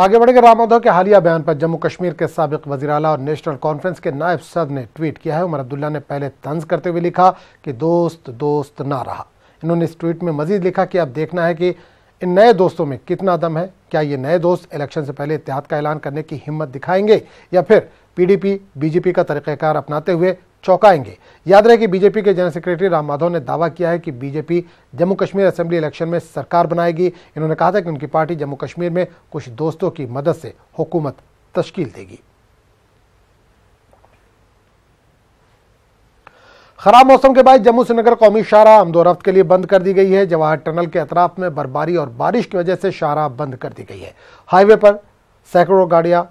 आगे बढ़ेंगे। राम माधव के हालिया बयान पर जम्मू कश्मीर के साबिक वज़ीर आला और नेशनल कॉन्फ्रेंस के नायब सदर ने ट्वीट किया है। उमर अब्दुल्ला ने पहले तंज करते हुए लिखा कि दोस्त दोस्त ना रहा। इन्होंने इस ट्वीट में मजीद लिखा कि अब देखना है कि इन नए दोस्तों में कितना दम है। क्या ये नए दोस्त इलेक्शन से पहले इत्तेहाद का ऐलान करने की हिम्मत दिखाएंगे या फिर पीडीपी बीजेपी का तरीक़ाकार अपनाते हुए चौंकाएंगे। याद रहे कि बीजेपी के जनरल सेक्रेटरी राम माधव ने दावा किया है कि BJP Jammu Kashmir assembly election में सरकार बनाएगी। इन्होंने कहा था कि उनकी पार्टी जम्मू कश्मीर में कुछ दोस्तों की मदद से हुकूमत तश्कील देगी। खराब मौसम के बाद जम्मू श्रीनगर कौमी शाहराह आमदोरफ्त के लिए बंद कर दी गई है। जवाहर टनल के अतराफ में बर्फबारी और बारिश की वजह से शाहराह बंद कर दी गई है। हाईवे पर सैकड़ों गाड़ियां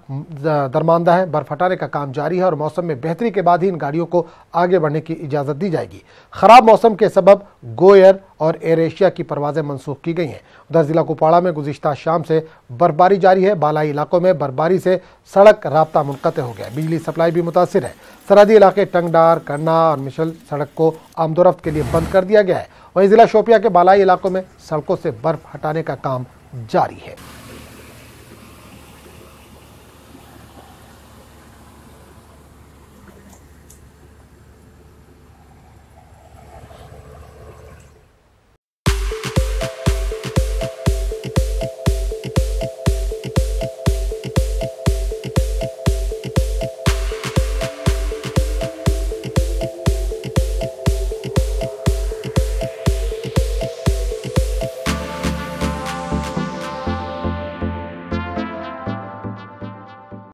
दरमांदा है। बर्फ हटाने का काम जारी है और मौसम में बेहतरी के बाद ही इन गाड़ियों को आगे बढ़ने की इजाज़त दी जाएगी। खराब मौसम के सबब गो एयर और एयर एशिया की परवाजें मनसूख की गई हैं। उधर जिला कुपवाड़ा में गुज़िश्ता शाम से बर्फबारी जारी है। बालाई इलाकों में बर्फबारी से सड़क राब्ता मुनक़ते हो गया। बिजली सप्लाई भी मुतासिर है। सरहदी इलाके टंगडार, करना और मिशल सड़क को आमदोरफ्त के लिए बंद कर दिया गया है। वहीं जिला शोपिया के बालाई इलाकों में सड़कों से बर्फ हटाने का काम जारी है।